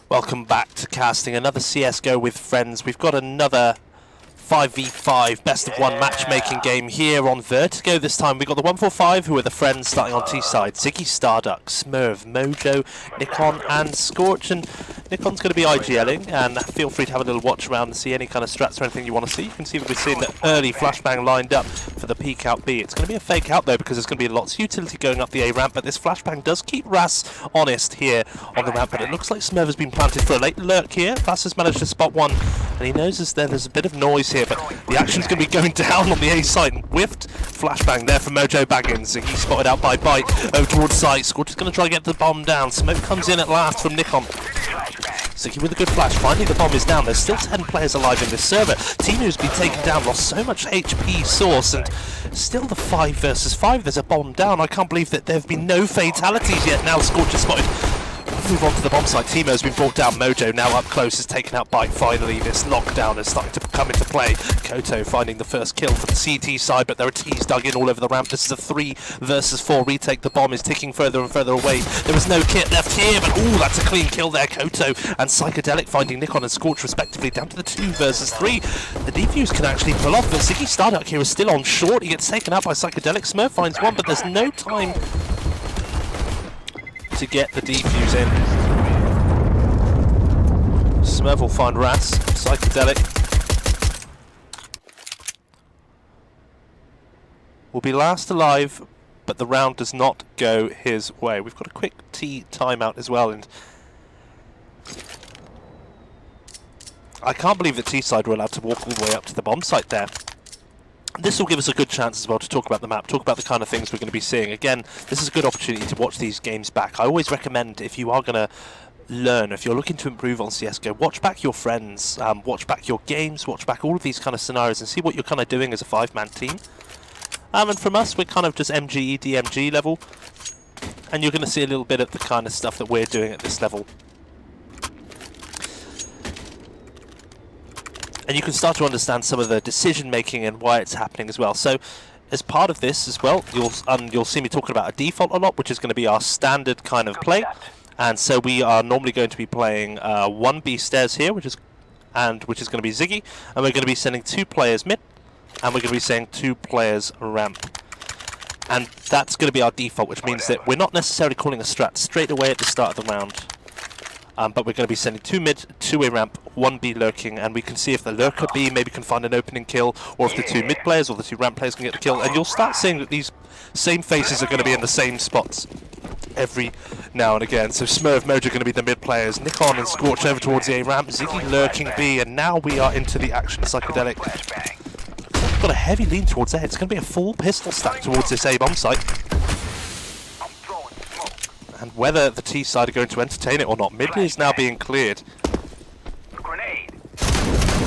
Welcome back to casting another CSGO with friends. We've got another 5v5 best of one matchmaking game here on Vertigo. This time we've got the 145 who are the friends starting on T side. Ziggy, Starduck, Smurf, Mojo, Nikon and Scorch. And Nikon's going to be IGLing, and feel free to have a little watch around and see any kind of strats or anything you want to see. You can see that we're seeing the early flashbang lined up for the peek out B. It's going to be a fake out though because there's going to be lots of utility going up the A ramp, but this flashbang does keep Ras honest here on the ramp. But it looks like Smurf has been planted for a late lurk here. Ras has managed to spot one, and he knows there's a bit of noise here, but the action's going to be going down on the A site. Whiffed flashbang there from Mojo Baggins. He's spotted out by Bite over towards site. Scorch is going to try and get the bomb down. Smoke comes in at last from Nikon. Ziggy with a good flash. Finally the bomb is down. There's still 10 players alive in this server. Timu's been taken down, lost so much HP source, and still the 5 versus 5. There's a bomb down. I can't believe that there have been no fatalities yet. Now Scorch is spotted. Move on to the bomb site. Timo's been brought down. Mojo now up close has taken out Bite. Finally this lockdown is starting to come into play. Koto finding the first kill for the CT side, but there are T's dug in all over the ramp. This is a 3 versus 4 retake. The bomb is ticking further and further away. There is no kit left here, but ooh, that's a clean kill there. Koto and Psychedelic finding Nikon and Scorch respectively down to the 2 versus 3. The defuse can actually pull off, but Ziggy Starduck here is still on short. He gets taken out by Psychedelic. Smurf finds one, but there's no time to get the defuse in. Smurf will find Ras. Psychedelic will be last alive, but the round does not go his way. We've got a quick T timeout as well, and I can't believe that T side were allowed to walk all the way up to the bomb site there. This will give us a good chance as well to talk about the map, talk about the kind of things we're going to be seeing. Again, this is a good opportunity to watch these games back. I always recommend, if you are going to learn, if you're looking to improve on CSGO, watch back your friends, watch back your games, watch back all of these kind of scenarios and see what you're kind of doing as a 5-man team. And from us, we're kind of just MGE, DMG level, and you're going to see a little bit of the kind of stuff that we're doing at this level. And you can start to understand some of the decision making and why it's happening as well. So as part of this as well, you'll see me talking about a default a lot, which is going to be our standard kind of play. And so we are normally going to be playing 1B stairs here, which is going to be Ziggy, and we're going to be sending 2 players mid, and we're going to be sending 2 players ramp. And that's going to be our default, which means that we're not necessarily calling a strat straight away at the start of the round. But we're going to be sending 2 mid, 2 A ramp, 1 B lurking, and we can see if the lurker B maybe can find an opening kill, or if the 2 mid players or the 2 ramp players can get the kill. And you'll start seeing that these same faces are going to be in the same spots every now and again. So Smurf, Mojo are going to be the mid players, Nikon and Scorch over towards the A ramp, Ziggy lurking B, and now we are into the action. Psychedelic. We've got a heavy lean towards A. It's going to be a full pistol stack towards this A bomb site. And whether the T side are going to entertain it or not, mid is now being cleared.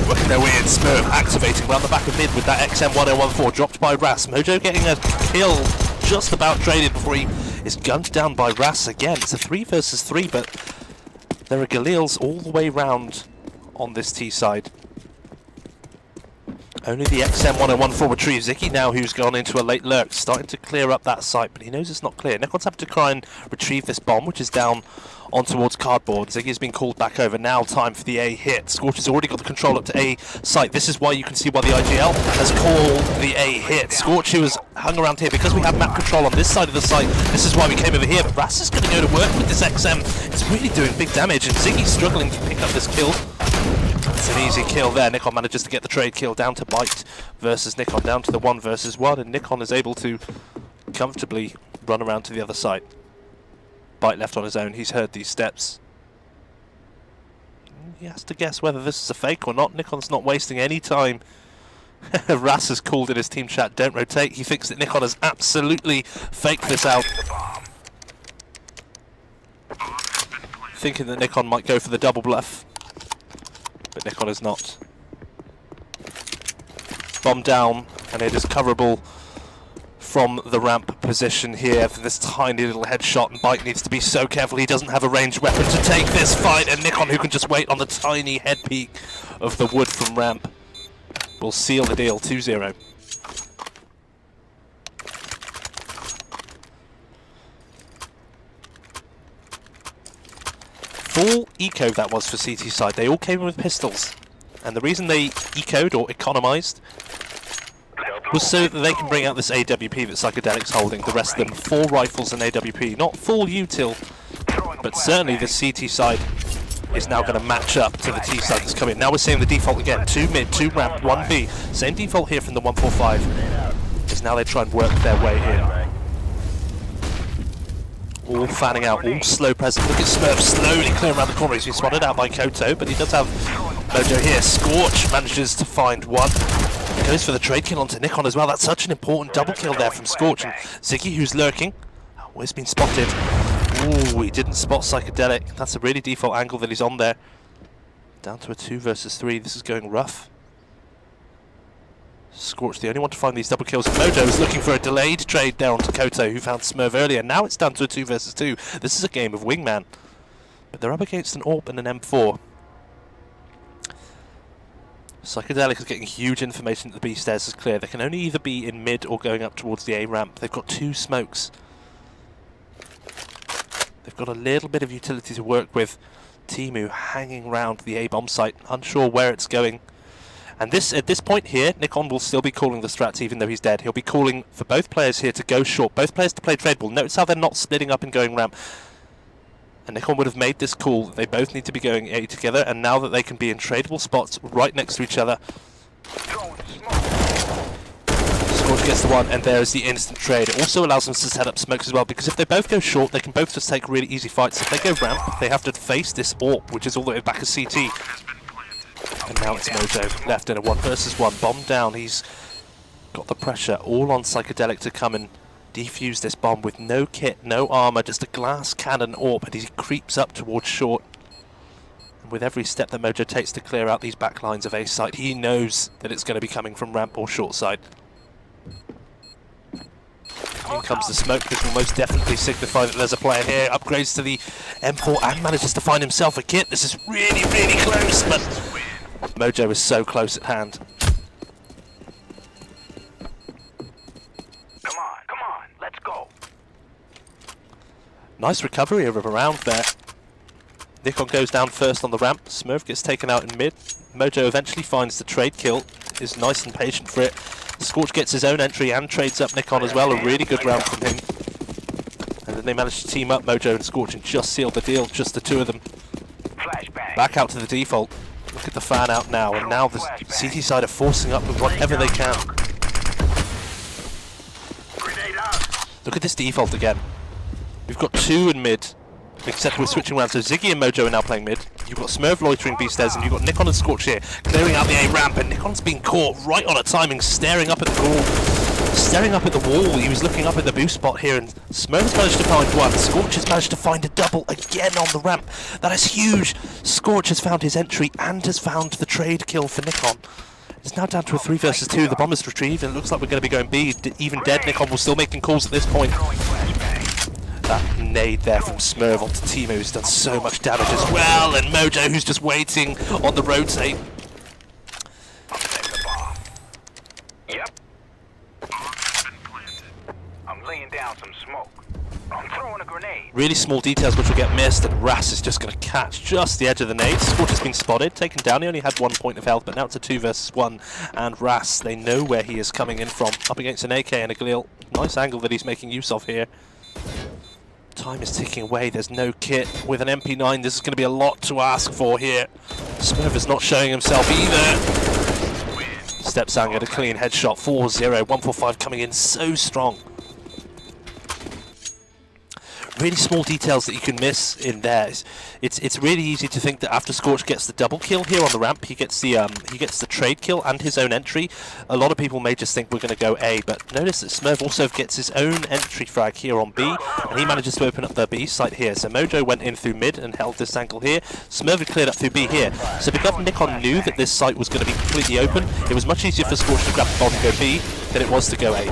Working their way in, Smurf activating around the back of mid with that XM1014 dropped by Ras. Mojo getting a kill just about traded before he is gunned down by Ras again. It's a 3 versus 3, but there are Galils all the way round on this T side. Only the XM1014 retrieves. Ziggy now, who's gone into a late lurk, starting to clear up that site, but he knows it's not clear. Nikon's having to try and retrieve this bomb, which is down on towards cardboard. Ziggy's been called back over. Now time for the A hit. Scorch has already got the control up to A site. This is why you can see why the IGL has called the A hit. Scorch, who has hung around here because we have map control on this side of the site. This is why we came over here. But Ras is going to go to work with this XM. It's really doing big damage, and Ziggy's struggling to pick up this kill. It's an easy kill there. Nikon manages to get the trade kill down to Bite versus Nikon, down to the 1 versus 1, and Nikon is able to comfortably run around to the other side. Bite left on his own. He's heard these steps. He has to guess whether this is a fake or not. Nikon's not wasting any time. Ras has called in his team chat, don't rotate. He thinks that Nikon has absolutely faked this out, thinking that Nikon might go for the double bluff. But Nikon is not. Bomb down, and it is coverable from the ramp position here for this tiny little headshot, and Bite needs to be so careful he doesn't have a ranged weapon to take this fight, and Nikon, who can just wait on the tiny head peak of the wood from ramp, will seal the deal. 2-0. full eco that was for CT side. They all came in with pistols. And the reason they ecoed or economized was so that they can bring out this AWP that Psychedelic's holding. The rest of them, 4 rifles and AWP. Not full util, but certainly the CT side is now going to match up to the T side that's coming. Now we're seeing the default again. 2 mid, 2 ramp, 1 B. Same default here from the 145. As now they try and work their way in. All fanning out, all slow present. Look at Smurf slowly clearing around the corner. He's been spotted out by Koto, but he does have Mojo here. Scorch manages to find one. Goes for the trade kill onto Nikon as well. That's such an important double kill there from Scorch. And Ziggy, who's lurking, oh, he's been spotted. Ooh, he didn't spot Psychedelic. That's a really default angle that he's on there. Down to a 2 versus 3. This is going rough. Scorch, the only one to find these double kills. Mojo is looking for a delayed trade there onto Koto, who found Smurf earlier. Now it's down to a 2 versus 2. This is a game of wingman. But they're up against an AWP and an M4. Psychedelic is getting huge information that the B stairs is clear. They can only either be in mid or going up towards the A ramp. They've got 2 smokes. They've got a little bit of utility to work with. Timu hanging around the A bomb site, unsure where it's going. And at this point here, Nikon will still be calling the strats even though he's dead. He'll be calling for both players here to go short, both players to play trade ball. Notice how they're not splitting up and going ramp. And Nikon would have made this call that they both need to be going A together, and now that they can be in tradable spots right next to each other. Scorch gets the one, and there is the instant trade. It also allows them to set up smokes as well, because if they both go short, they can both just take really easy fights. If they go ramp, they have to face this AWP, which is all the way back as CT. And now it's Mojo left in a 1 versus 1. Bomb down, he's got the pressure all on Psychedelic to come and defuse this bomb with no kit, no armor, just a glass cannon AWP, and he creeps up towards short. And with every step that Mojo takes to clear out these back lines of A side, he knows that it's going to be coming from ramp or short side. In comes the smoke, which will most definitely signify that there's a player here. Upgrades to the M4 and manages to find himself a kit. This is really, really close, but Mojo is so close at hand. Come on, let's go. Nice recovery of a round there. Nikon goes down first on the ramp. Smurf gets taken out in mid. Mojo eventually finds the trade kill. Is nice and patient for it. Scorch gets his own entry and trades up Nikon as well. A really good round from him. And then they manage to team up, Mojo and Scorch, and just seal the deal. Just the 2 of them. Back out to the default. Look at the fan out now, and now the CT side are forcing up with whatever they can. Look at this default again. We've got 2 in mid, except we're switching around. So Ziggy and Mojo are now playing mid. You've got Smurf loitering B stairs, and you've got Nikon and Scorch here, clearing out the A ramp, and Nikon's been caught right on a timing, staring up at the wall. Staring up at the wall, he was looking up at the boost spot here, and Smurf's managed to find one. Scorch has managed to find a double again on the ramp. That is huge. Scorch has found his entry and has found the trade kill for Nikon. It's now down to a 3 versus 2. The bomb is retrieved, and it looks like we're going to be going B. Even dead, Nikon will still making calls at this point. That nade there from Smurf onto Timu who's done so much damage as well, and Mojo who's just waiting on the rotate. Yep. I'm laying down some smoke. I'm throwing a grenade. Really small details which will get missed, and Ras is just going to catch just the edge of the nade. Scorch has been spotted, taken down. He only had 1 point of health, but now it's a 2 versus 1. And Ras, they know where he is coming in from. Up against an AK and a Galil. Nice angle that he's making use of here. Time is ticking away. There's no kit. With an MP9, this is going to be a lot to ask for here. Smurf is not showing himself either. Stepsang at a clean headshot. 4-0. 145 coming in so strong. Really small details that you can miss in there. It's really easy to think that after Scorch gets the double kill here on the ramp, he gets the trade kill and his own entry. A lot of people may just think we're going to go A, but notice that Smurf also gets his own entry frag here on B, and he manages to open up the B site here. So Mojo went in through mid and held this angle here. Smurf had cleared up through B here. So because Nikon knew that this site was going to be completely open, it was much easier for Scorch to grab the bomb and go B than it was to go A.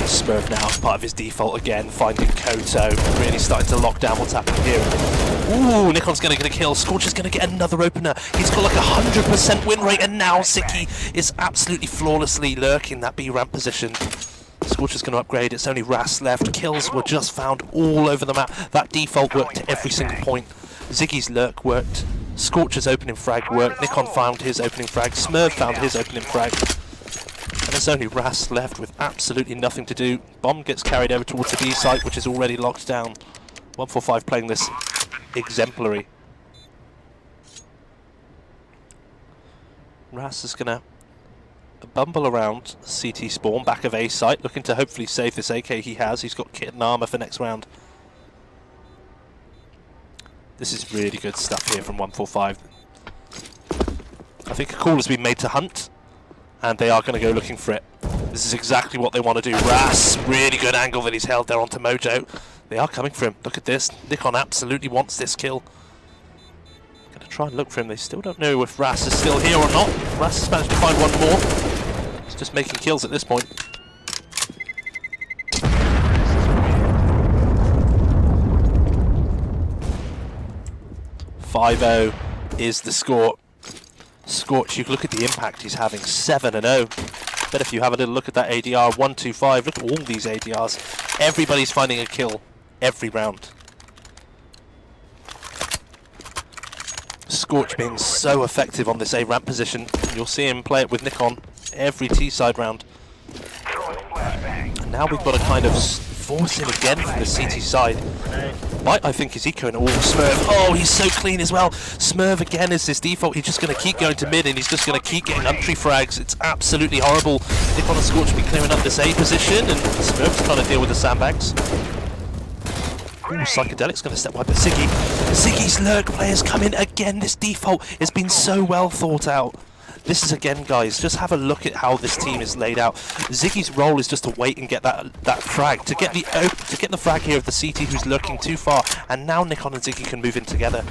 Smurf now as part of his default again, finding Koto, really starting to lock down what's happening here. Ooh, Nikon's going to get a kill. Scorch is going to get another opener. He's got like 100% win rate, and now Ziggy is absolutely flawlessly lurking that B ramp position. Scorch is going to upgrade. It's only Ras left. Kills were just found all over the map. That default worked to every single point. Ziggy's lurk worked. Scorcher's opening frag worked. Nikon found his opening frag. Smurf found his opening frag. And there's only Ras left with absolutely nothing to do. Bomb gets carried over towards the B site, which is already locked down. 145 playing this exemplary. Ras is going to bumble around CT spawn, back of A site, looking to hopefully save this AK he has. He's got kit and armor for next round. This is really good stuff here from 145. I think a call has been made to hunt, and they are going to go looking for it. This is exactly what they want to do. Ras, really good angle that he's held there onto Mojo. They are coming for him. Look at this. Nikon absolutely wants this kill. Going to try and look for him. They still don't know if Ras is still here or not. Ras has managed to find one more. He's just making kills at this point. 5-0 is the score. Scorch, you can look at the impact he's having, 7-0. Bet if you have a little look at that ADR, 125. Look at all these ADRs. Everybody's finding a kill every round. Scorch being so effective on this A ramp position. You'll see him play it with Nikon every T side round. And now we've got to kind of force him again from the CT side. Might, I think, is ecoing all Smurf. Oh, he's so clean as well. Smurf again is his default. He's just going to keep going to mid, and he's just going to keep getting entry frags. It's absolutely horrible. Nikon and Scorch will be clearing up this A position, and Smurf's trying to deal with the sandbags. Ooh, Psychedelic's going to step wide, but Ziggy. Ziggy's lurk players come in again. This default has been so well thought out. This is again, guys, just have a look at how this team is laid out. Ziggy's role is just to wait and get that frag, to get the frag here of the CT who's lurking too far, and now Nikon and Ziggy can move in together.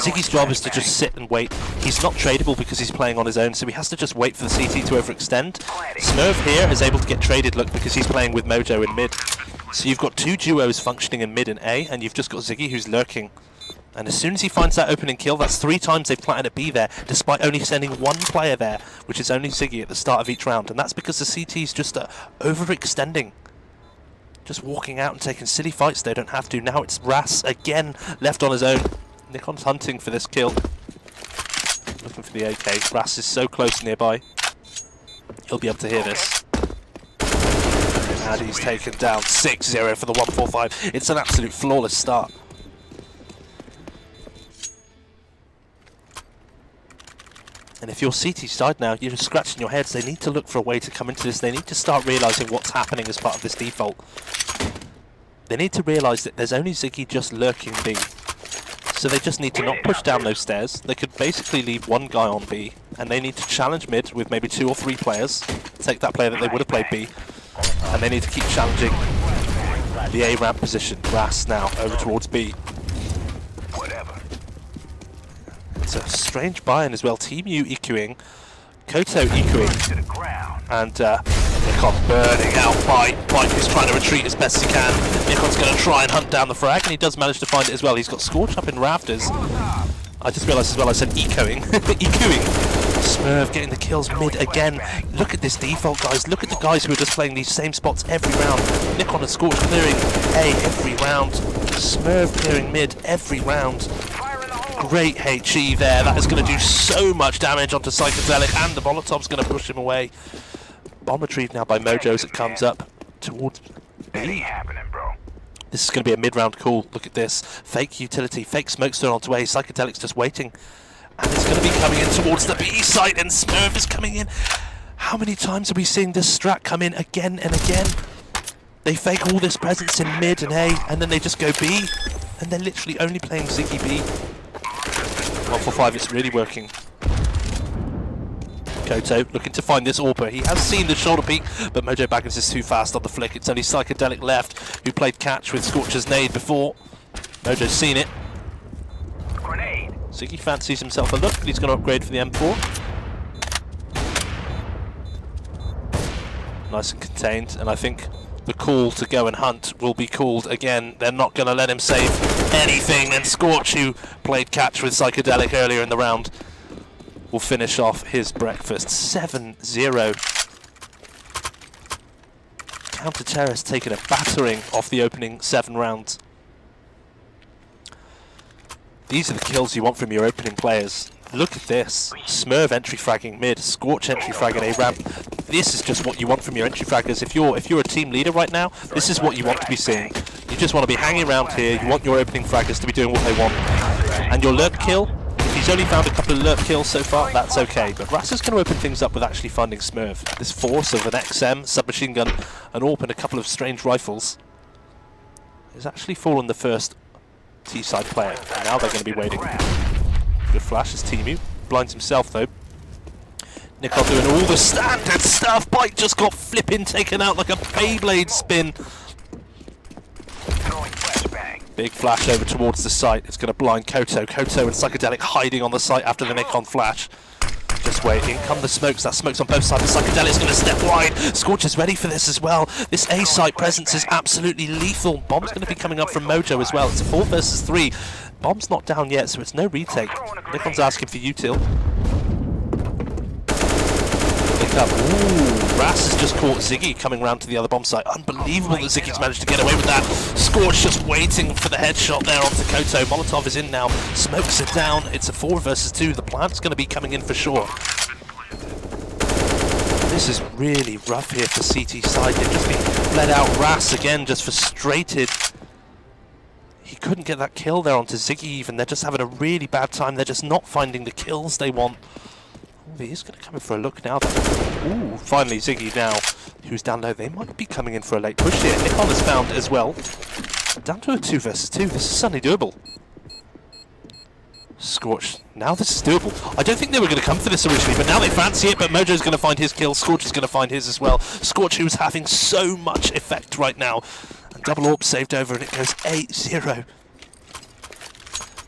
Ziggy's job is to just sit and wait. He's not tradable because he's playing on his own, so he has to just wait for the CT to overextend. Smurf here is able to get traded, look, because he's playing with Mojo in mid. So you've got two duos functioning in mid and A, and you've just got Ziggy who's lurking. And as soon as he finds that opening kill, that's 3 times they've planted a B there, despite only sending one player there, which is only Ziggy at the start of each round. And that's because the CT's just overextending. Just walking out and taking silly fights they don't have to. Now it's Ras again, left on his own. Nikon's hunting for this kill. Looking for the AK. Ras is so close nearby. He'll be able to hear this. And he's taken down 6-0 for the 145. It's an absolute flawless start. And if you're CT side now, you're just scratching your heads. They need to look for a way to come into this. They need to start realising what's happening as part of this default. They need to realise that there's only Ziggy just lurking B. So they just need to not push down those stairs. They could basically leave one guy on B, and they need to challenge mid with maybe 2 or 3 players. Take that player that they would have played B, and they need to keep challenging the A ramp position. Ras now over towards B. It's a strange buy-in as well. Team U EQing, Koto EQing, and Nikon burning out Bite. Bite is trying to retreat as best he can. Nikon's going to try and hunt down the frag, and he does manage to find it as well. He's got Scorch up in rafters. I just realised as well I said ecoing. EQing. Smurf getting the kills mid again. Look at this default, guys. Look at the guys who are just playing these same spots every round. Nikon and Scorch clearing A every round. Smurf clearing mid every round. Great HE there. That is going to do so much damage onto Psychedelic, and the Molotov's going to push him away. Bomb retrieved now by Mojo as it comes up towards B. This is going to be a mid-round call. Look at this. Fake utility, fake smokestone onto A. Psychedelic's just waiting. And it's going to be coming in towards the B site, and Smurf is coming in. How many times are we seeing this strat come in again and again? They fake all this presence in mid and A, and then they just go B. And they're literally only playing Ziggy B. 145, it's really working. Koto looking to find this AWPer. He has seen the shoulder peek, but Mojo Baggins is too fast on the flick. It's only Psychedelic left, who played catch with Scorcher's nade before. Mojo's seen it. Ziggy fancies himself a look, but he's going to upgrade for the M4. Nice and contained, and I think the call to go and hunt will be called again. They're not going to let him save anything, and Scorch, who played catch with Psychedelic earlier in the round, will finish off his breakfast. 7-0. Counter-terrorist taking a battering off the opening 7 rounds. These are the kills you want from your opening players. Look at this. Smurf entry fragging mid, Scorch entry fragging A ramp. This is just what you want from your entry fraggers. If you're a team leader right now, this is what you want to be seeing. You just want to be hanging around here. You want your opening fraggers to be doing what they want. And your lurk kill, if he's only found a couple of lurk kills so far, that's okay. But Ras is going to open things up with actually finding Smurf. This force of an XM, submachine gun, an AWP and a couple of strange rifles has actually fallen the first T-side player. And now they're going to be waiting. Good flash as Timu. Blinds himself though. Nikon doing all the standard stuff. Bite just got flipping taken out like a Beyblade spin. Big flash over towards the site. It's going to blind Koto. Koto and Psychedelic hiding on the site after the Nikon flash. Just wait. In come the smokes. That smoke's on both sides. The Psychedelic's going to step wide. Scorch is ready for this as well. This A site presence is absolutely lethal. Bomb's going to be coming up from Mojo as well. It's a 4 versus 3. Bomb's not down yet, so it's no retake. Nikon's asking for util. Pick up. Ooh, Ras has just caught Ziggy coming round to the other bomb site. Unbelievable that Ziggy's managed to get away with that. Scorch just waiting for the headshot there onto Koto. Molotov is in now. Smokes are down. It's a 4 versus 2. The plant's going to be coming in for sure. This is really rough here for CT side. They've just been let out. Ras again, just frustrated. He couldn't get that kill there onto Ziggy even. They're just having a really bad time. They're just not finding the kills they want. Oh, he is going to come in for a look now. Ooh, finally Ziggy now, who's down low. They might be coming in for a late push here. Nikon has found as well. Down to a 2 versus 2. This is suddenly doable. Scorch. Now this is doable. I don't think they were going to come for this originally, but now they fancy it. But Mojo's going to find his kill. Scorch is going to find his as well. Scorch, who's having so much effect right now. And double AWP saved over, and it goes 8-0.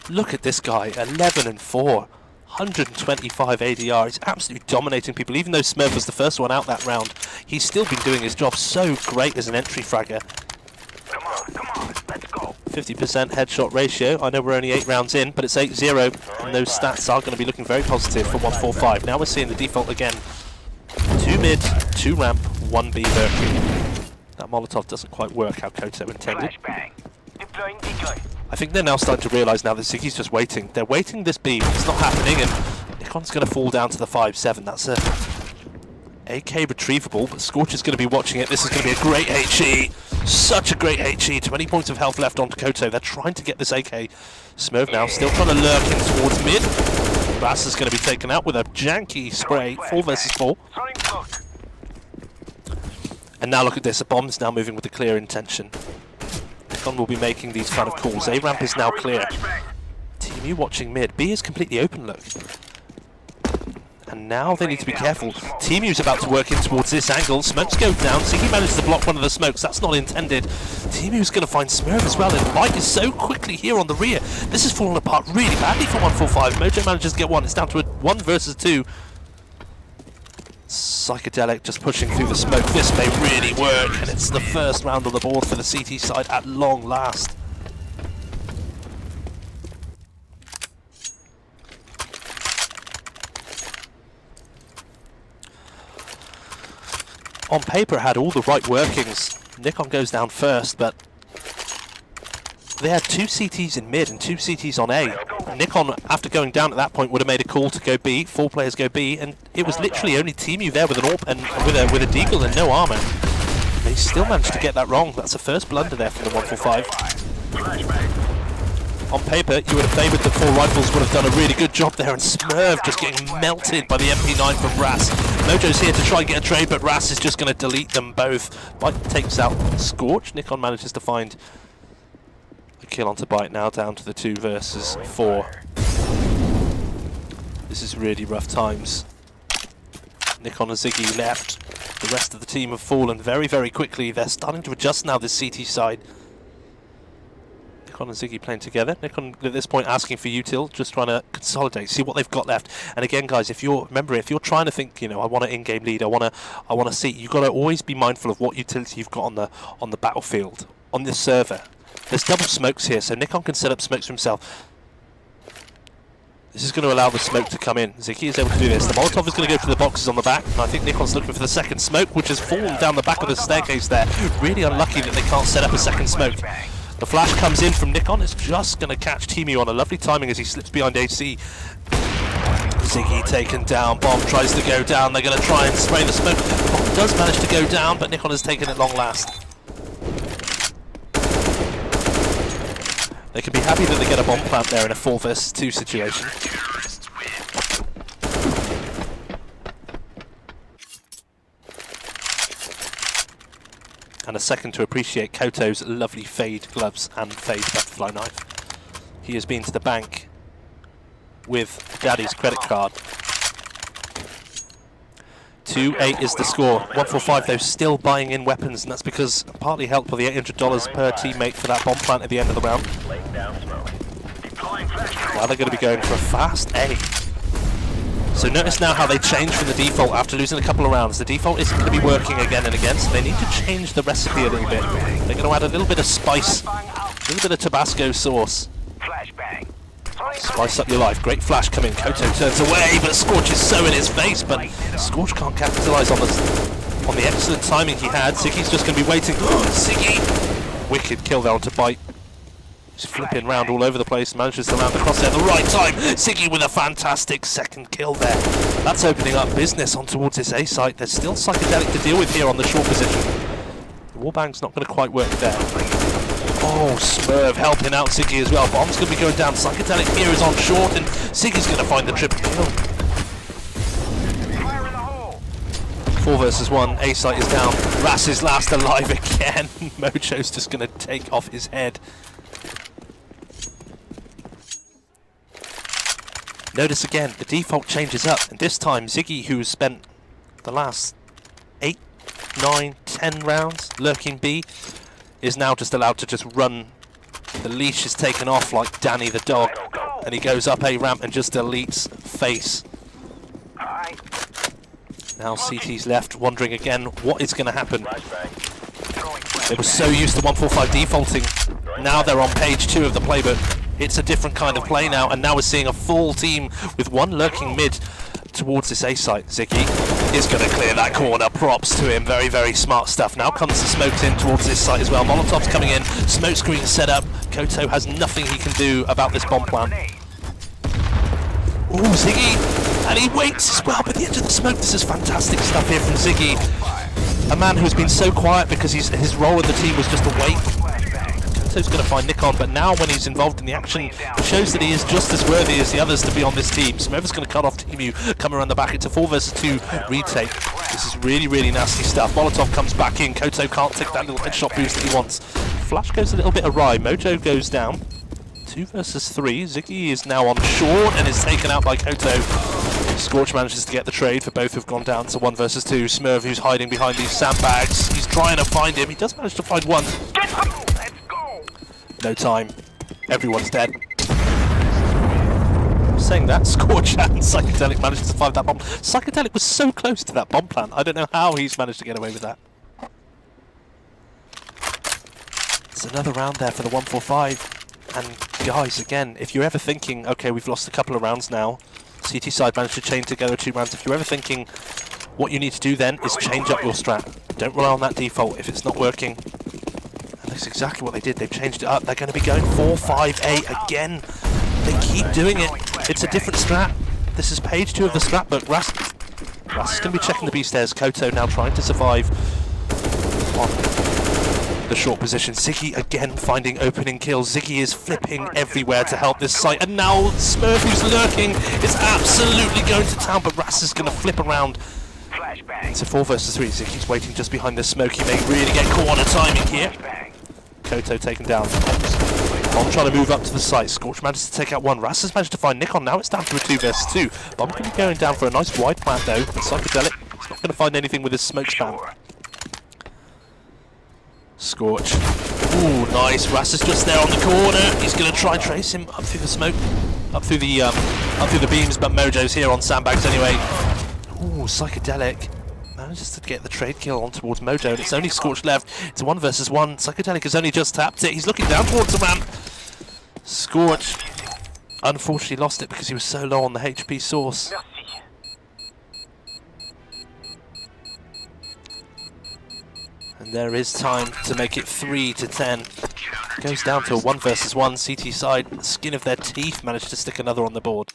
Look at this guy. 11 and 4. 125 ADR. He's absolutely dominating people. Even though Smurf was the first one out that round, he's still been doing his job so great as an entry fragger. Come on, let's go. 50% headshot ratio. I know we're only 8 rounds in, but it's 8-0, and those stats are going to be looking very positive for 145. Now we're seeing the default again. 2 mid, 2 ramp, 1 B Vertigo. That Molotov doesn't quite work how Koto intended. I think they're now starting to realise now that Ziggy's just waiting. They're waiting this B, but it's not happening, and Nikon's going to fall down to the 5-7. That's a AK retrievable, but Scorch is going to be watching it. This is going to be a great HE. Such a great HE. 20 points of health left onto Koto. They're trying to get this AK. Smurf now still trying to lurk in towards mid. Bass is going to be taken out with a janky spray. 4 versus 4. And now look at this. A bomb's now moving with a clear intention. Nikon will be making these kind of calls. A ramp is now clear. Team U watching mid. B is completely open, look. And now they need to be careful. Team U's about to work in towards this angle. Smokes go down. Ziggy manages to block one of the smokes. That's not intended. Team U's going to find Smurf as well. And Mike is so quickly here on the rear. This is falling apart really badly for 145. Mojo manages to get one. It's down to a 1 versus 2. Psychedelic just pushing through the smoke. This may really work. And it's the first round on the board for the CT side at long last. On paper, it had all the right workings. Nikon goes down first, but they had 2 CTs in mid and 2 CTs on A. And Nikon, after going down at that point, would have made a call to go B. 4 players go B, and it was literally only Team U there with an AWP and with a deagle and no armor. They still managed to get that wrong. That's a first blunder there from the 145. On paper, you would have favoured that 4 rifles would have done a really good job there, and Smurf just getting melted by the MP9 from Ras. Mojo's here to try and get a trade, but Ras is just going to delete them both. Bite takes out Scorch. Nikon manages to find a kill onto Bite, now down to the 2 versus 4. This is really rough times. Nikon and Ziggy left. The rest of the team have fallen very, very quickly. They're starting to adjust now, this CT side. Nikon and Ziggy playing together. Nikon at this point asking for util, just trying to consolidate, see what they've got left. And again, guys, if you're trying to think, you know, I want an in-game lead, I want to see, you've got to always be mindful of what utility you've got on the battlefield, on this server. There's double smokes here, so Nikon can set up smokes for himself. This is going to allow the smoke to come in. Ziggy is able to do this. The Molotov is going to go to the boxes on the back, and I think Nikon's looking for the second smoke, which has fallen down the back of the staircase there. Really unlucky that they can't set up a second smoke. The flash comes in from Nikon. It's just going to catch Timu on a lovely timing as he slips behind AC. Ziggy taken down. Bomb tries to go down. They're going to try and spray the smoke. Bomb does manage to go down, but Nikon has taken it long last. They can be happy that they get a bomb plant there in a 4 versus 2 situation. And a second to appreciate Koto's lovely fade gloves and fade butterfly knife. He has been to the bank with Daddy's credit card. 2-8 is the score. 145 though still buying in weapons, and that's because partly helped by the $800 per teammate for that bomb plant at the end of the round. Now they're going to be going for a fast A. So notice now how they change from the default after losing a couple of rounds. The default isn't going to be working again and again, so they need to change the recipe a little bit. They're going to add a little bit of spice, a little bit of Tabasco sauce. Spice up your life. Great flash coming. Koto turns away, but Scorch is so in his face, but Scorch can't capitalise on the excellent timing he had. Ziggy's just going to be waiting. Ziggy! Wicked kill there onto Bite. He's flipping round all over the place, manages to land the crosshair at the right time. Ziggy with a fantastic second kill there. That's opening up business on towards this A site. There's still Psychedelic to deal with here on the short position. The wallbang's not going to quite work there. Oh, Smurv helping out Ziggy as well. Bomb's going to be going down. Psychedelic here is on short, and Ziggy's going to find the triple kill. 4 versus 1. A site is down. Ras is last alive again. Mojo's just going to take off his head. Notice again, the default changes up, and this time Ziggy, who's spent the last 8, 9, 10 rounds lurking B, is now just allowed to just run. The leash is taken off like Danny the dog, and he goes up A ramp and just deletes face. Now CT's left, wondering again what is going to happen. They were so used to 145 defaulting, now they're on page 2 of the playbook. It's a different kind of play now, and now we're seeing a full team with one lurking mid towards this A site. Ziggy is going to clear that corner. Props to him. Very, very smart stuff. Now comes the smokes in towards this site as well. Molotov's coming in. Smoke screen set up. Koto has nothing he can do about this bomb plant. Ooh, Ziggy! And he waits as well by the edge of the smoke. This is fantastic stuff here from Ziggy. A man who's been so quiet because his role in the team was just to wait. Koto's going to find Nikon, but now when he's involved in the action, it shows that he is just as worthy as the others to be on this team. Smurver's going to cut off Timu, coming around the back. It's a 4 versus 2 retake. This is really, really nasty stuff. Molotov comes back in. Koto can't take that little headshot boost that he wants. Flash goes a little bit awry. Mojo goes down. 2 versus 3. Ziggy is now on short and is taken out by Koto. Scorch manages to get the trade, for both have gone down to 1 versus 2. Smurv, who's hiding behind these sandbags, he's trying to find him. He does manage to find one. No time. Everyone's dead. Saying that, Scorch and Psychedelic managed to find that bomb. Psychedelic was so close to that bomb plant. I don't know how he's managed to get away with that. It's another round there for the 145. And guys, again, if you're ever thinking, okay, we've lost a couple of rounds now, CT side managed to chain together 2 rounds. If you're ever thinking what you need to do then is change up your strat. Don't rely on that default if it's not working. And that's exactly what they did. They've changed it up. They're going to be going 4-5-8 again. They keep doing it. It's a different strat. This is page 2 of the strat book. Ras is going to be checking the B stairs. Koto now trying to survive on the short position. Ziggy again finding opening kills. Ziggy is flipping everywhere to help this site, and now Smurf, who's lurking, is absolutely going to town, but Ras is going to flip around. It's a 4 versus 3. Ziggy's waiting just behind the smoke. He may really get corner timing here. Koto taken down. Bomb trying to move up to the site. Scorch manages to take out one. Ras has managed to find Nikon. Now it's down to a 2 versus 2. Bomb going to be going down for a nice wide plant though. And Psychedelic is not going to find anything with his smoke spam. Scorch. Ooh, nice. Ras is just there on the corner. He's going to try and trace him up through the smoke, up through the beams. But Mojo's here on sandbags anyway. Ooh, Psychedelic manages to get the trade kill on towards Mojo, and it's only Scorch left. It's a 1 versus 1. Psychedelic has only just tapped it. He's looking down towards the ramp. Scorch unfortunately lost it because he was so low on the HP source. And there is time to make it 3-10. Goes down to a 1 versus 1. CT side, skin of their teeth, managed to stick another on the board.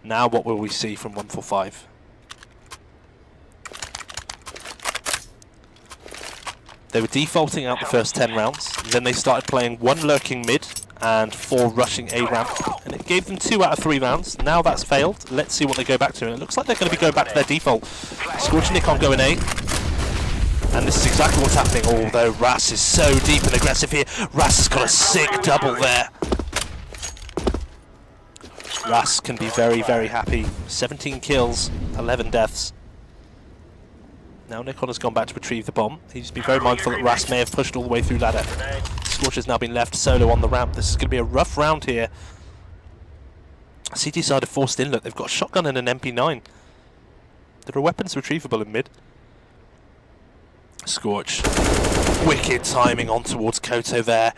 Now what will we see from 145? They were defaulting out the first 10 rounds, and then they started playing 1 lurking mid and 4 rushing A ramp, and it gave them 2 out of 3 rounds. Now that's failed. Let's see what they go back to, and it looks like they're going to be going back to their default. Scorch and Nikon going A, and this is exactly what's happening, although Ras is so deep and aggressive here. Ras has got a sick double there. Ras can be very, very happy. 17 kills, 11 deaths. Now Nikon has gone back to retrieve the bomb. He's been very mindful that Ras may have pushed all the way through ladder. Scorch has now been left solo on the ramp. This is going to be a rough round here. CT side are forced in. Look, they've got a shotgun and an MP9. There are weapons retrievable in mid. Scorch. Wicked timing on towards Koto there.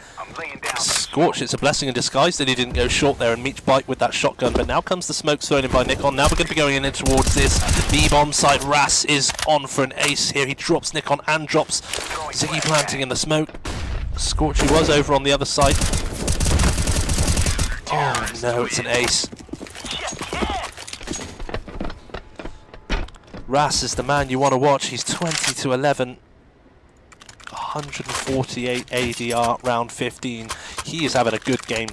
Scorch, it's a blessing in disguise that he didn't go short there and meet Bite with that shotgun, but now comes the smoke thrown in by Nikon. Now we're going to be going in towards this B-bomb site. Ras is on for an ace here. He drops Nikon and drops Ziggy planting in the smoke. Scorch, he was over on the other side. Oh no, it's an ace. Ras is the man you want to watch. He's 20 to 11. 148 ADR, round 15. He is having a good game.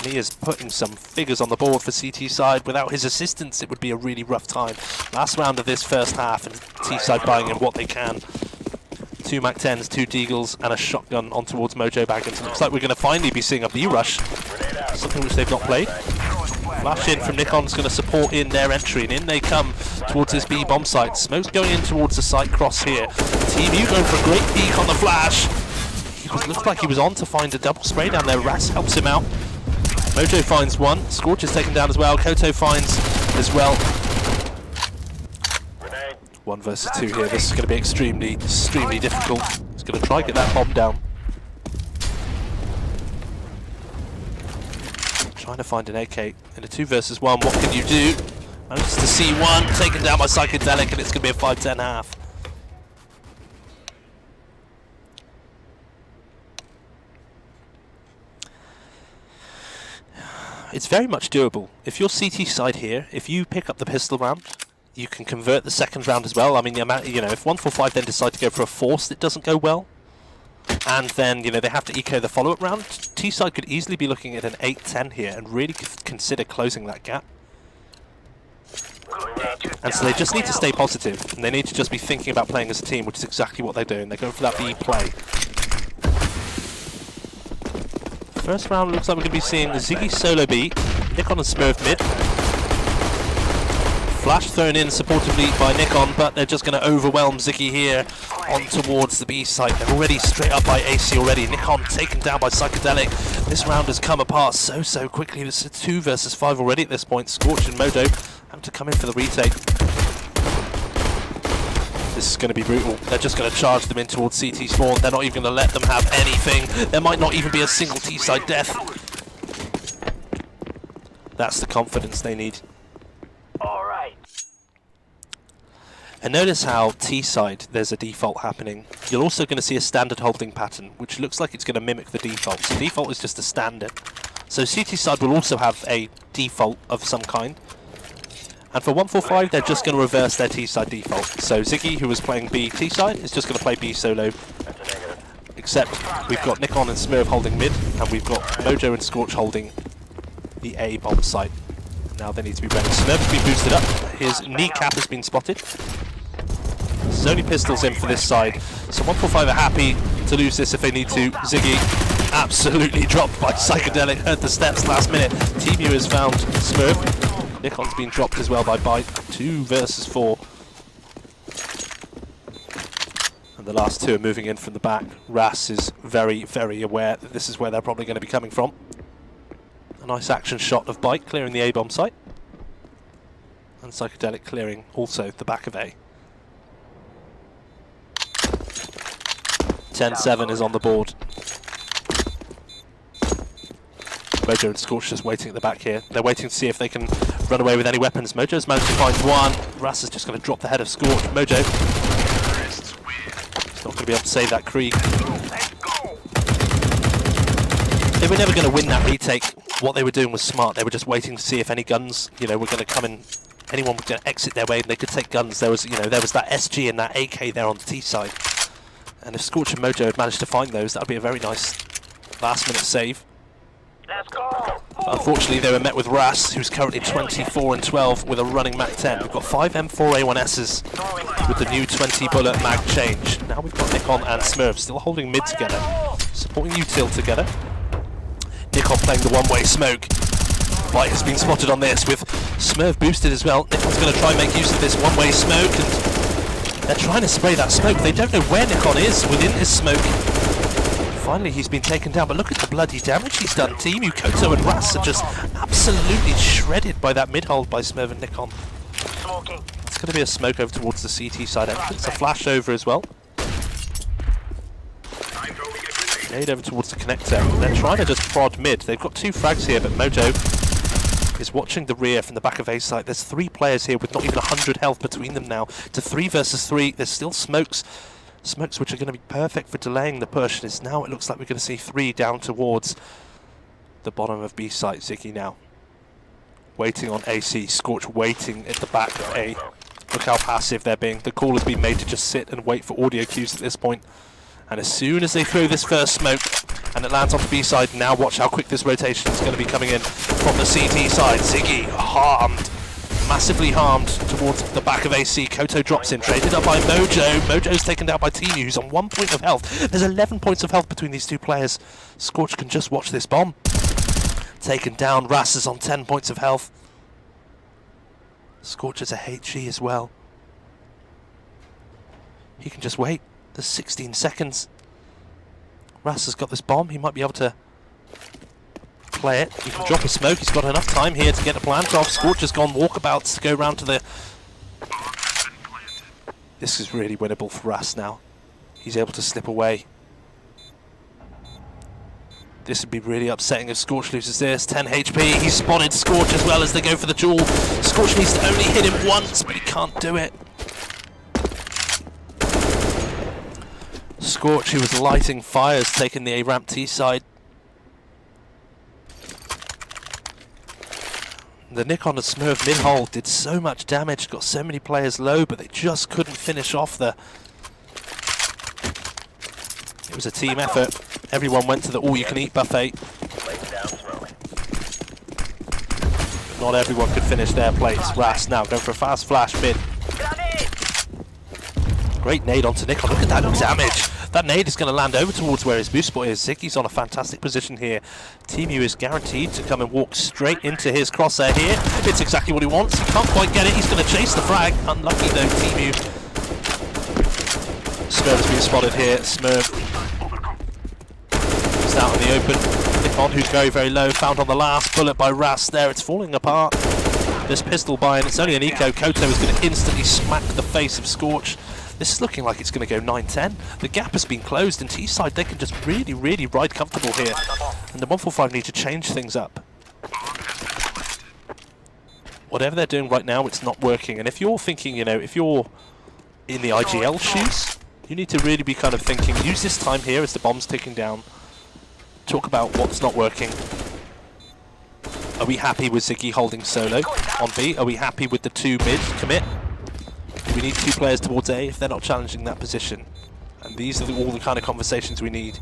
He is putting some figures on the board for CT side. Without his assistance, it would be a really rough time. Last round of this first half, and T side buying in what they can. 2 MAC-10s, 2 Deagles, and a shotgun on towards Mojo Baggins. Looks like we're going to finally be seeing a B-rush, something which they've not played. Flash in from Nikon's going to support in their entry, and in they come towards this B bomb site. Smoke's going in towards the site cross here. Team U going for a great peek on the flash. Looked like he was on to find a double spray down there. Ras helps him out. Mojo finds 1. Scorch is taken down as well. Koto finds as well. 1 versus 2 here. This is going to be extremely difficult. He's going to try and get that bomb down. Trying to find an AK in a 2 versus 1. What can you do? Manages to see 1, taken down by Psychedelic, and it's going to be a 5-10 half. It's very much doable. If you're CT side here, if you pick up the pistol round, you can convert the second round as well. I mean, you know, if 145 then decide to go for a forced, it doesn't go well. And then, you know, they have to eco the follow-up round. T-side could easily be looking at an 8-10 here and really consider closing that gap. And so they just need to stay positive, and they need to just be thinking about playing as a team, which is exactly what they're doing. They're going for that B play. First round looks like we're going to be seeing Ziggy solo B, Nikon and Smurf mid. Flash thrown in supportively by Nikon, but they're just going to overwhelm Ziggy here on towards the B site. They're already straight up by AC already. Nikon taken down by Psychedelic. This round has come apart so quickly. It's a 2 versus 5 already at this point. Scorch and Mojo have to come in for the retake. This is going to be brutal. They're just going to charge them in towards CT spawn. They're not even going to let them have anything. There might not even be a single T-side death. That's the confidence they need. And notice how T-side, there's a default happening. You're also going to see a standard holding pattern, which looks like it's going to mimic the default. So default is just a standard. So CT side will also have a default of some kind. And for 145, they're just going to reverse their T-side default. So Ziggy, who was playing B T-side, is just going to play B solo. Except we've got Nikon and Smurf holding mid, and we've got Mojo and Scorch holding the A bomb site. Now they need to be ready. Smurf has been boosted up. His kneecap has been spotted. There's only pistols in for this side. So 145 are happy to lose this if they need to. Ziggy absolutely dropped by Psychedelic. Heard the steps last minute. Team U has found Smurf. Nikon's been dropped as well by Bite. 2 versus 4. And the last 2 are moving in from the back. Ras is very aware that this is where they're probably going to be coming from. A nice action shot of Bite clearing the A-bomb site. And Psychedelic clearing also the back of A. 10-7 is on the board. Mojo and Scorch just waiting at the back here. They're waiting to see if they can run away with any weapons. Mojo's managed to find 1. Ras is just going to drop the head of Scorch. Mojo. He's not going to be able to save that Krieg. they were never going to win that retake. What they were doing was smart. They were just waiting to see if any guns, you know, were going to come in. Anyone was going to exit their way, and they could take guns. There was, you know, there was that SG and that AK there on the T side. And if Scorch and Mojo had managed to find those, that would be a very nice last-minute save. Let's go. But unfortunately, they were met with Ras, who's currently 24 and 12 with a running Mag 10. We've got 5 M4A1Ss with the new 20-bullet mag change. Now we've got Nikon and Smurf still holding mid together, supporting Util together. Nikon playing the one-way smoke. Light has been spotted on this with Smurf boosted as well. Nikon's going to try and make use of this one-way smoke, and they're trying to spray that smoke. They don't know where Nikon is within his smoke. Finally, he's been taken down, but look at the bloody damage he's done. Timu, Koto and Ras are just absolutely shredded by that mid-hold by Smurf and Nikon. It's going to be a smoke over towards the CT side entrance, a flash over as well. Nade over towards the connector. They're trying to just prod mid. They've got 2 frags here, but Mojo is watching the rear from the back of A site. There's 3 players here with not even 100 health between them now. To 3 versus 3, there's still smokes. Smokes which are going to be perfect for delaying the push. And now it looks like we're going to see 3 down towards the bottom of B site. Ziggy now waiting on AC. Scorch waiting at the back of A. Look how passive they're being. The call has been made to just sit and wait for audio cues at this point. And as soon as they throw this first smoke and it lands on the B side, now watch how quick this rotation is going to be coming in from the CT side. Ziggy harmed. Massively harmed towards the back of AC. Koto drops in, traded up by Mojo. Mojo's taken down by Timu, who's on 1 point of health. There's 11 points of health between these 2 players. Scorch can just watch this bomb. Taken down, Ras is on 10 points of health. Scorch has a HE as well. He can just wait. There's 16 seconds. Ras has got this bomb, he might be able to play it. He can drop a smoke, he's got enough time here to get the plant off. Scorch has gone walkabouts to go round to the... This is really winnable for Ras now. He's able to slip away. This would be really upsetting if Scorch loses this. 10 HP, he's spotted Scorch as well as they go for the duel. Scorch needs to only hit him once, but he can't do it. Scorch, who was lighting fires, taking the A-ramp T side. The Nikon and Smurf mid-hold did so much damage, got so many players low, but they just couldn't finish off the... It was a team effort. Everyone went to the all-you-can-eat buffet. Not everyone could finish their plates. Ras now going for a fast flash mid. Great nade onto Nikon. Look at that damage. That nade is going to land over towards where his boost spot is. Ziggy's on a fantastic position here. Timu is guaranteed to come and walk straight into his crosshair here. It's exactly what he wants. He can't quite get it. He's going to chase the frag. Unlucky though, Timu. Smurf has been spotted here. Smurf is out in the open. Nikon, who's very, very low, found on the last bullet by Ras there. It's falling apart. This pistol buy, and it's only an eco. Koto is going to instantly smack the face of Scorch. This is looking like it's going to go 9-10. The gap has been closed, and T-side, they can just really, really ride comfortable here. And the 145 need to change things up. Whatever they're doing right now, it's not working. And if you're thinking, you know, if you're in the IGL shoes, you need to really be kind of thinking, use this time here as the bomb's ticking down. Talk about what's not working. Are we happy with Ziggy holding solo on B? Are we happy with the 2 mid commit? We need 2 players towards A if they're not challenging that position. And these are all the kind of conversations we need.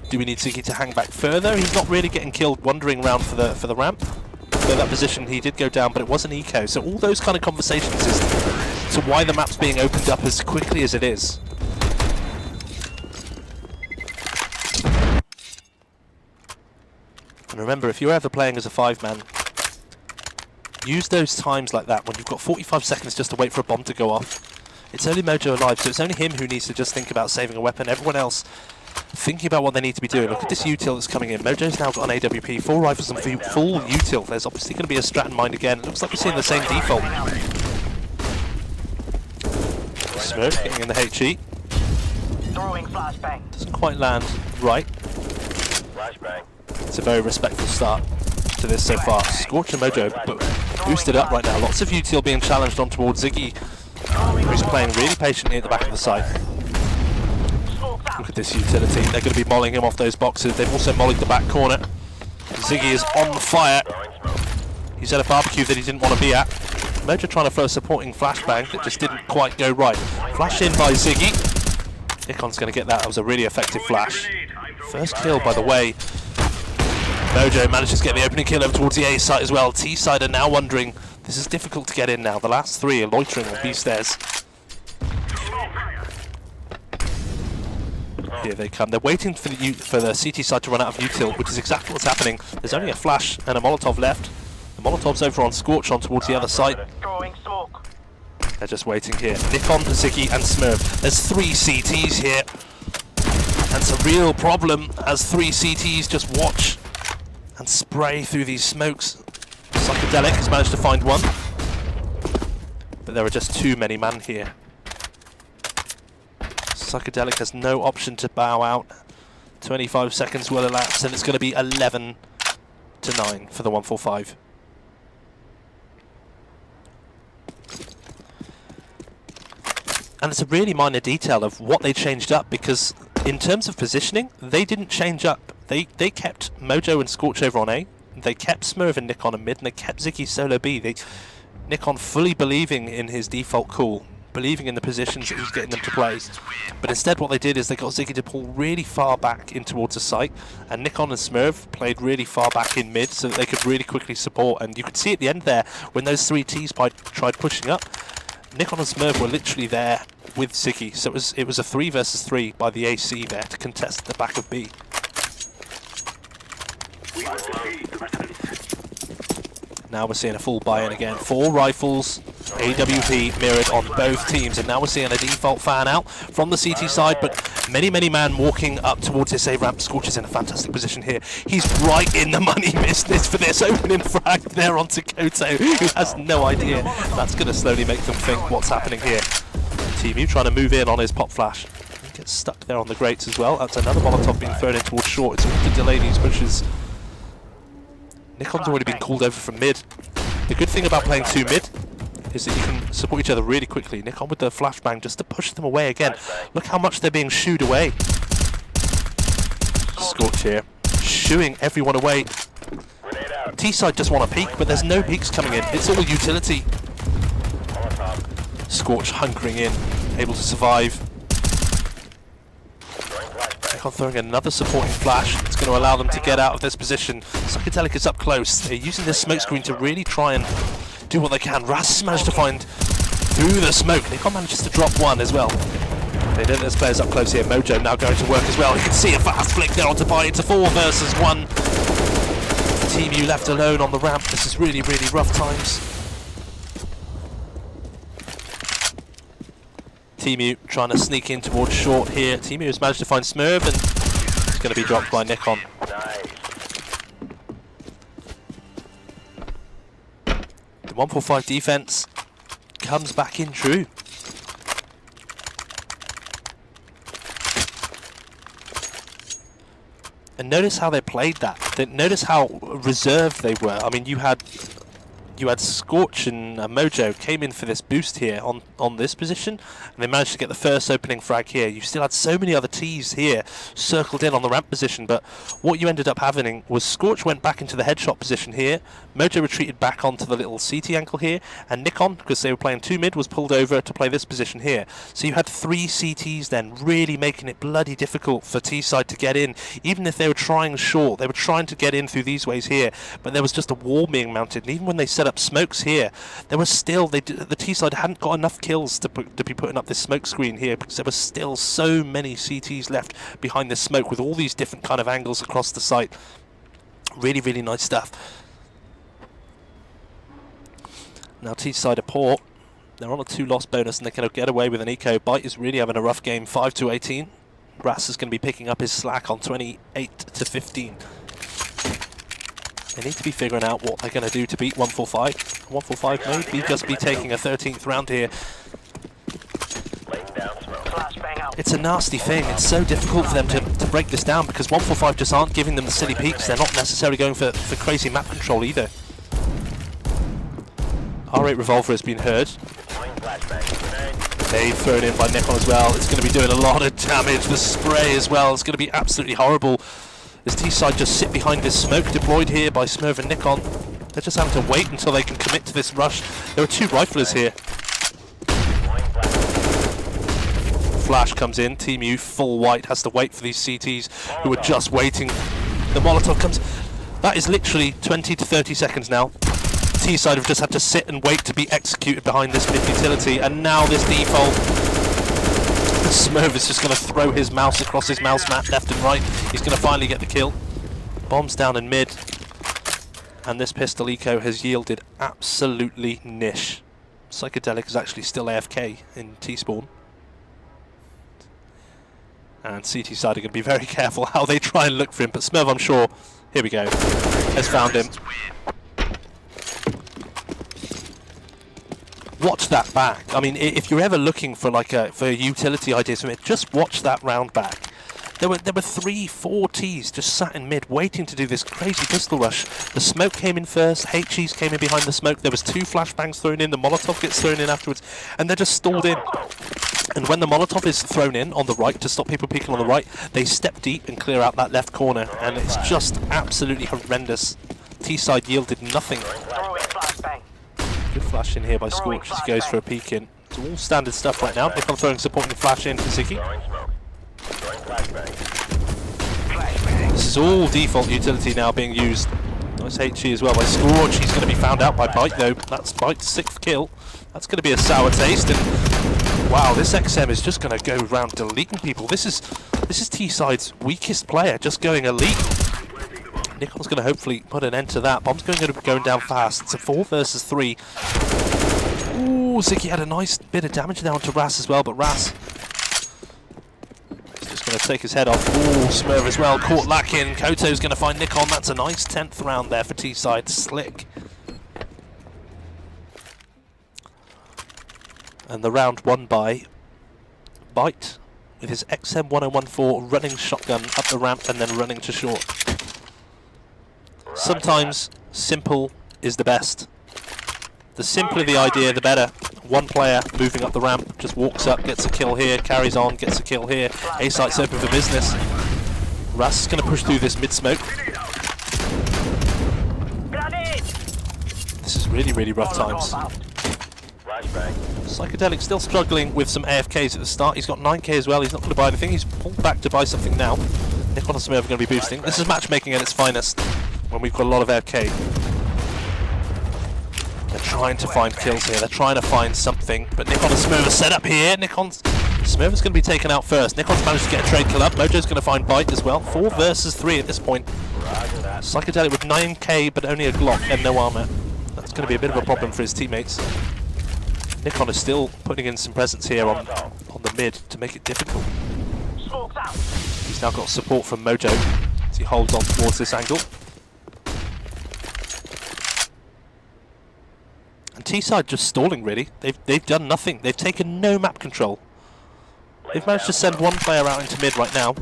Do we need Ziggy to hang back further? He's not really getting killed wandering around for the ramp. So that position he did go down, but it was an eco. So all those kind of conversations as to why the map's being opened up as quickly as it is. And remember, if you're ever playing as a 5-man, use those times like that when you've got 45 seconds just to wait for a bomb to go off. It's only Mojo alive, so it's only him who needs to just think about saving a weapon. Everyone else thinking about what they need to be doing. Look at this util that's coming in. Mojo's now got an AWP, 4 rifles and full util. There's obviously going to be a strat in mind again. It looks like we're seeing the same default. Smurf getting in the HE. Doesn't quite land right. It's a very respectful start to this so far. Scorch and Mojo boosted up right now. Lots of util being challenged on towards Ziggy, who's playing really patiently at the back of the site. Look at this utility. They're going to be molling him off those boxes. They've also mollied the back corner. Ziggy is on fire. He's at a barbecue that he didn't want to be at. Mojo trying to throw a supporting flashbang that just didn't quite go right. Flash in by Ziggy. Nikon's going to get that. That was a really effective flash. First kill, by the way. Mojo manages to get the opening kill over towards the A site as well. T side are now wondering, this is difficult to get in now. The last three are loitering on B stairs. Here they come. They're waiting for the CT side to run out of util, which is exactly what's happening. There's only a flash and a Molotov left. The Molotov's over on Scorch on towards the other side. They're just waiting here. Nikon, Ziggy and Smurf. There's 3 CTs here. That's a real problem as 3 CTs just watch and spray through these smokes. Psychedelic has managed to find one, but there are just too many men here. Psychedelic has no option to bow out. 25 seconds will elapse and it's going to be 11-9 for the 145. And it's a really minor detail of what they changed up, because in terms of positioning, they didn't change up. They kept Mojo and Scorch over on A. They kept Smurf and Nikon in mid, and they kept Ziggy solo B. Nikon fully believing in his default call, believing in the positions that he was getting them to play. But instead what they did is they got Ziggy to pull really far back in towards the site, and Nikon and Smurf played really far back in mid so that they could really quickly support. And you could see at the end there, when those 3 Ts tried pushing up, Nikon and Smurf were literally there with Ziggy, so it was a 3 versus 3 by the AC there to contest the back of B. Now we're seeing a full buy-in again. 4 rifles, AWP mirrored on both teams, and now we're seeing a default fan out from the CT side, but many man walking up towards this A ramp. Scorch is in a fantastic position here. He's right in the money business for this opening frag there onto Koto, who has no idea. That's going to slowly make them think what's happening here. Teemu trying to move in on his pop flash. He gets stuck there on the grates as well. That's another Molotov being thrown in towards short. It's all to delay these pushes. Nikon's already been called over from mid. The good thing about playing 2 mid is that you can support each other really quickly. Nikon with the flashbang just to push them away again. Look how much they're being shooed away. Scorch here, shooing everyone away. T-side just want a peek, but there's no peeks coming in. It's all utility. Scorch hunkering in, able to survive. Nikon throwing another supporting flash. It's going to allow them to get out of this position. Psychedelic is up close. They're using this smoke screen to really try and do what they can. Ras has managed to find through the smoke. Nikon manages to drop one as well. They know there's players up close here. Mojo now going to work as well. You can see a fast flick there onto buy. It's a 4 versus 1. Teemu left alone on the ramp. This is really rough times. Teemu trying to sneak in towards short here. Teemu has managed to find Smurf, and it's going to be dropped by Nikon. The 145 defense comes back in true. And notice how they played that. Notice how reserved they were. I mean, you had Scorch and Mojo came in for this boost here on this position, and they managed to get the first opening frag here. You still had so many other Ts here circled in on the ramp position, but what you ended up having was Scorch went back into the headshot position here, Mojo retreated back onto the little CT angle here, and Nikon, because they were playing 2 mid, was pulled over to play this position here. So you had 3 CTs then, really making it bloody difficult for T-side to get in. Even if they were trying short, they were trying to get in through these ways here, but there was just a wall being mounted, and even when they set up smokes here, there was still, the T-side hadn't got enough kills to be putting up this smoke screen here, because there were still so many CTs left behind this smoke with all these different kind of angles across the site. Really nice stuff. Now T-side are poor. They're on a 2 loss bonus and they can get away with an eco. Bite is really having a rough game, 5-18. Ras is going to be picking up his slack on 28-15. They need to be figuring out what they're going to do to beat 145. 145 may just be taking a 13th round here. It's a nasty thing. It's so difficult for them to break this down, because 145 just aren't giving them the silly peaks. They're not necessarily going for crazy map control either. R8 revolver has been heard. Nade thrown in by Nikon as well. It's going to be doing a lot of damage. The spray as well. It's going to be absolutely horrible. As T-side just sit behind this smoke deployed here by Smurf and Nikon. They're just having to wait until they can commit to this rush. There are 2 riflers here. Flash comes in. Team U full white has to wait for these CTs who are just waiting. The Molotov comes. That is literally 20 to 30 seconds now. T-side have just had to sit and wait to be executed behind this mid utility, and now this default. Smurf is just going to throw his mouse across his mouse mat left and right. He's going to finally get the kill. Bombs down in mid, and this pistol eco has yielded absolutely niche. Psychedelic is actually still AFK in T-spawn. And CT side are going to be very careful how they try and look for him, but Smurf, I'm sure, here we go, has found him. Watch that back. I mean, if you're ever looking for for utility ideas from it, just watch that round back. There were 3-4 Ts just sat in mid, waiting to do this crazy pistol rush. The smoke came in first. HEs came in behind the smoke. There was 2 flashbangs thrown in. The Molotov gets thrown in afterwards, and they're just stalled in. And when the Molotov is thrown in on the right to stop people peeking on the right, they step deep and clear out that left corner, and it's just absolutely horrendous. T-side yielded nothing. Good flash in here by Scorch as he goes for a peek in. It's all standard stuff right now. Nikon throwing supporting flash in for Ziggy. This is all default utility now being used. Nice HE as well by Scorch. He's going to be found out by Bite though. That's Bite's 6th kill. That's going to be a sour taste. And wow, this XM is just going to go around deleting people. This is T-side's weakest player, just going elite. Nikon's going to hopefully put an end to that. Bomb's going down fast. It's a 4 versus 3. Ooh, Ziggy had a nice bit of damage down to Ras as well, but Ras is just going to take his head off. Ooh, Smurf as well, caught lacking. Koto's going to find Nikon. That's a nice 10th round there for T-side. Slick. And the round won by Bite with his XM1014 running shotgun up the ramp and then running to short. Sometimes simple is the best. The simpler the idea, the better. One player moving up the ramp, just walks up, gets a kill here, carries on, gets a kill here. A-site's open for business. Ras is going to push through this mid-smoke. This is really, really rough times. Psychedelic still struggling with some AFKs at the start. He's got 9k as well. He's not going to buy anything. He's pulled back to buy something now. Nikon and Smurf are going to be boosting. This is matchmaking at its finest when we've got a lot of AFK. They're trying to find kills here. They're trying to find something. But Nikon and Smurf are set up here. Smurf is going to be taken out first. Nikon's managed to get a trade kill up. Mojo's going to find Bite as well. 4 versus 3 at this point. Psychedelic with 9k but only a Glock and no armor. That's going to be a bit of a problem for his teammates. Nikon is still putting in some presence here on the mid to make it difficult. He's now got support from Mojo as he holds on towards this angle. And T-side just stalling really. They've done nothing. They've taken no map control. They've managed to send one player out into mid right now.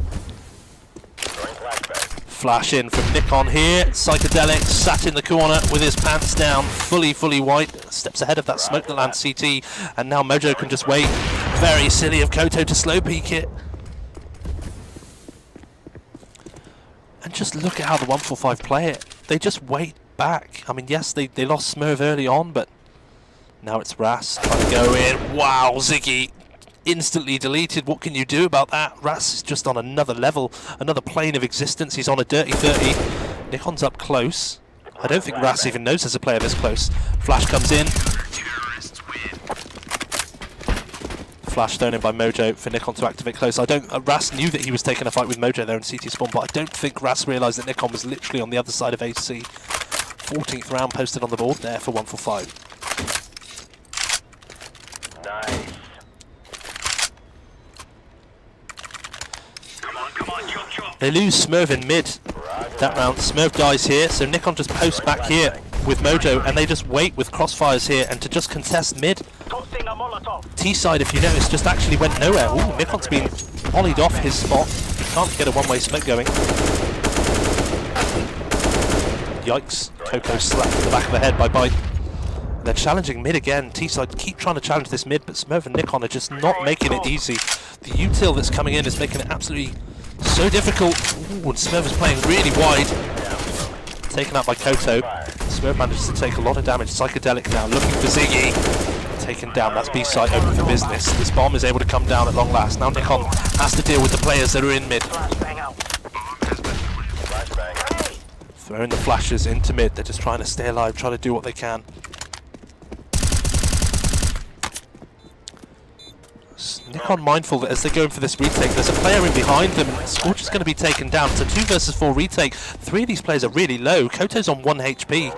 Flash in from Nikon here. Psychedelic sat in the corner with his pants down, fully white. Steps ahead of that smoke that lands CT, and now Mojo can just wait. Very silly of Koto to slow peek it. And just look at how the 145 play it. They just wait back. I mean, yes, they lost Smurf early on, but now it's Ras trying to go in. Wow, Ziggy instantly deleted. What can you do about that? Ras is just on another level, another plane of existence. He's on a dirty 30. Nikon's up close. I don't think Ras even knows there's a player this close. Flash comes in. Flash thrown in by Mojo for Nikon to activate close. Ras knew that he was taking a fight with Mojo there in CT spawn, but I don't think Ras realised that Nikon was literally on the other side of AC. 14th round posted on the board there for 145. Nice. They lose Smurf in mid that round. Smurf dies here, so Nikon just posts back here with Mojo, and they just wait with crossfires here and to just contest mid. T-side, if you notice, just actually went nowhere. Ooh, Nikon's been ollied off his spot. Can't get a one-way smoke going. Yikes. Coco slapped in the back of the head by Bite. They're challenging mid again. T-side keep trying to challenge this mid, but Smurf and Nikon are just not making it easy. The util that's coming in is making it absolutely so difficult. Ooh, and Smurf is playing really wide. Taken out by Koto. Smurf manages to take a lot of damage. Psychedelic now looking for Ziggy. Taken down. That's B-side open for business. This bomb is able to come down at long last. Now Nikon has to deal with the players that are in mid. Throwing the flashes into mid. They're just trying to stay alive, trying to do what they can. Nikon mindful that as they're going for this retake, there's a player in behind them, and Scorch is going to be taken down. It's a 2 versus 4 retake. 3 of these players are really low. Koto's on 1 HP.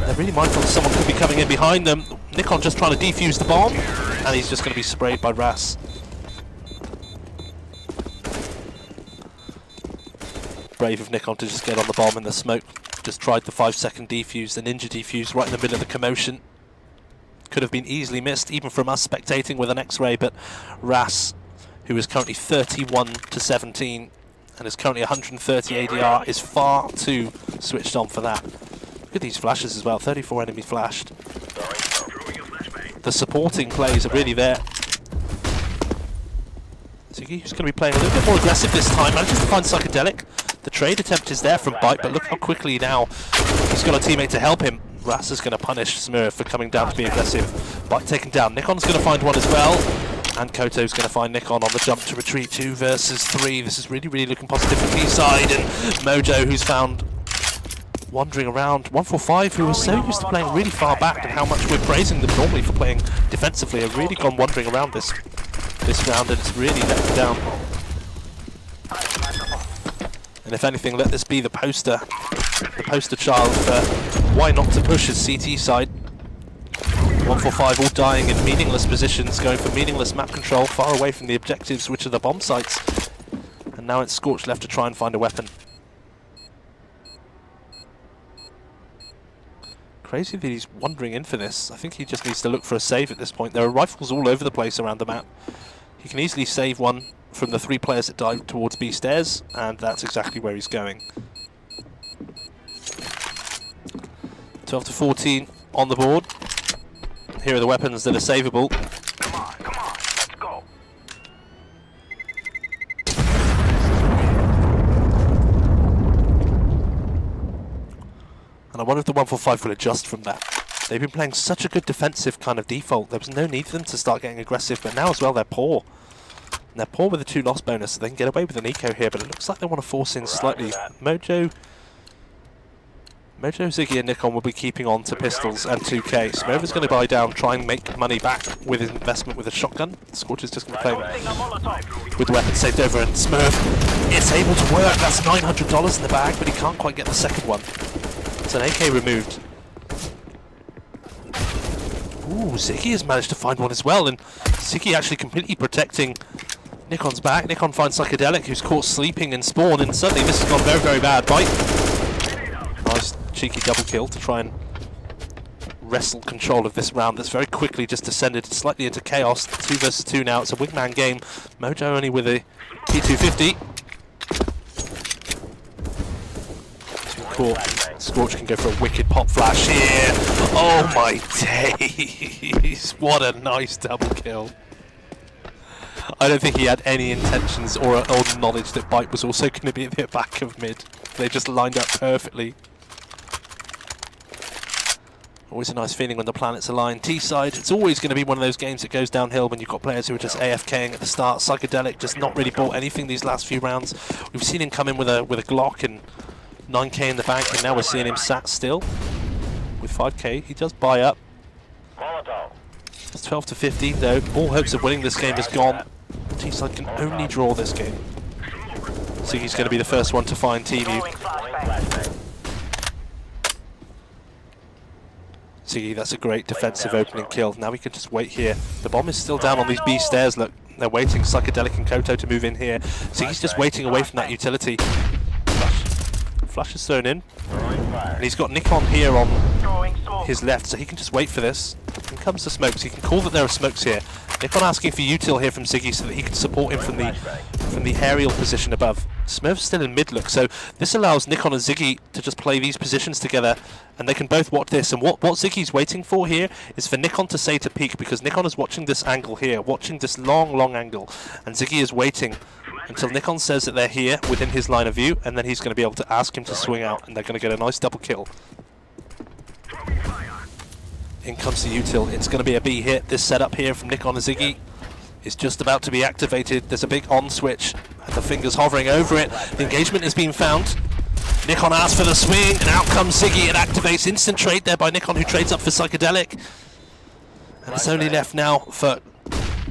They're really mindful that someone could be coming in behind them. Nikon just trying to defuse the bomb, and he's just going to be sprayed by Ras. Brave of Nikon to just get on the bomb in the smoke. Just tried the 5-second defuse, the ninja defuse right in the middle of the commotion. Could have been easily missed, even from us spectating with an X-ray, but Ras, who is currently 31-17 and is currently 130 ADR, is far too switched on for that. Look at these flashes as well, 34 enemies flashed. The supporting plays are really there. Ziggy, who's going to be playing a little bit more aggressive this time, manages to find Psychedelic. The trade attempt is there from Bite, but look how quickly now he's got a teammate to help him. Ras is going to punish Smurf for coming down to be aggressive. Bite taken down. Nikon's going to find one as well. And Koto's going to find Nikon on the jump to retreat. 2 versus 3. This is really, really looking positive for T-side. And Mojo, who's found wandering around. 145, who are so used to playing really far back, and how much we're praising them normally for playing defensively, have really gone wandering around this round, and it's really let them down. And if anything, let this be the poster child for why not to push his CT side. 145 all dying in meaningless positions, going for meaningless map control, far away from the objectives, which are the bomb sites. And now it's Scorch left to try and find a weapon. Crazy that he's wandering in for this. I think he just needs to look for a save at this point. There are rifles all over the place around the map. He can easily save one from the 3 players that dive towards B stairs, and that's exactly where he's going. 12-14 on the board. Here are the weapons that are savable. Come on, let's go. And I wonder if the 145 will adjust from that. They've been playing such a good defensive kind of default. There was no need for them to start getting aggressive, but now as well they're poor. And they're poor with a 2 loss bonus, so they can get away with an eco here, but it looks like they want to force in slightly. Mojo, Ziggy and Nikon will be keeping on to pistols and 2K. Smover's going to buy down, try and make money back with his investment with a shotgun. Scorch is just going to play with the weapon saved over, and Smurf is able to work. That's $900 in the bag, but he can't quite get the second one. It's an AK removed. Ooh, Ziggy has managed to find one as well, and Ziggy actually completely protecting Nikon's back. Nikon finds Psychedelic, who's caught sleeping in spawn, and suddenly this has gone very, very bad. Bite. Nice cheeky double kill to try and wrestle control of this round that's very quickly just descended slightly into chaos. 2 versus 2 now. It's a wingman game. Mojo only with a P250. Caught. Scorch can go for a wicked pop flash here. Oh my days. What a nice double kill. I don't think he had any intentions or knowledge that Bite was also going to be at the back of mid. They just lined up perfectly. Always a nice feeling when the planets align. T-side, it's always going to be one of those games that goes downhill when you've got players who are just AFKing at the start. Psychedelic just not really bought anything these last few rounds. We've seen him come in with a Glock and 9k in the bank, and now we're seeing him sat still with 5k. He does buy up. It's 12-15 though. All hopes of winning this game is gone. T-side can only draw this game. Ziggy's going to be the first one to find Teemu. Ziggy, that's a great defensive opening kill. Now we can just wait here. The bomb is still down on these B stairs. Look, they're waiting Psychedelic and Koto to move in here. Ziggy's just waiting away from that utility. Flash is thrown in, and he's got Nikon here on his left, so he can just wait for this. In comes the smokes. He can call that there are smokes here. Nikon asking for util here from Ziggy so that he can support him from the from the aerial position above. Smurf's still in mid-look, so this allows Nikon and Ziggy to just play these positions together, and they can both watch this. And what Ziggy's waiting for here is for Nikon to say to peek, because Nikon is watching this angle here, watching this long angle, and Ziggy is waiting until Nikon says that they're here within his line of view, and then he's going to be able to ask him to swing out, and they're going to get a nice double kill. In comes the util. It's going to be a B hit. This setup here from Nikon and Ziggy is just about to be activated. There's a big on switch, and the finger's hovering over it. The engagement is being found. Nikon asks for the swing, and out comes Ziggy. It activates. Instant trade there by Nikon, who trades up for Psychedelic. And it's only left now for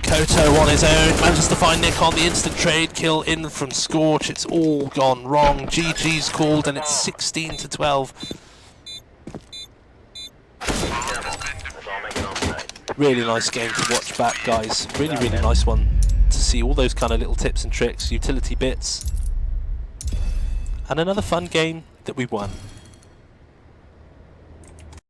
Koto on his own. Manages to find Nikon. The instant trade kill in from Scorch. It's all gone wrong. GG's called, and it's 16-12. Really nice game to watch back, guys. Really nice one to see all those kind of little tips and tricks, utility bits. And another fun game that we won.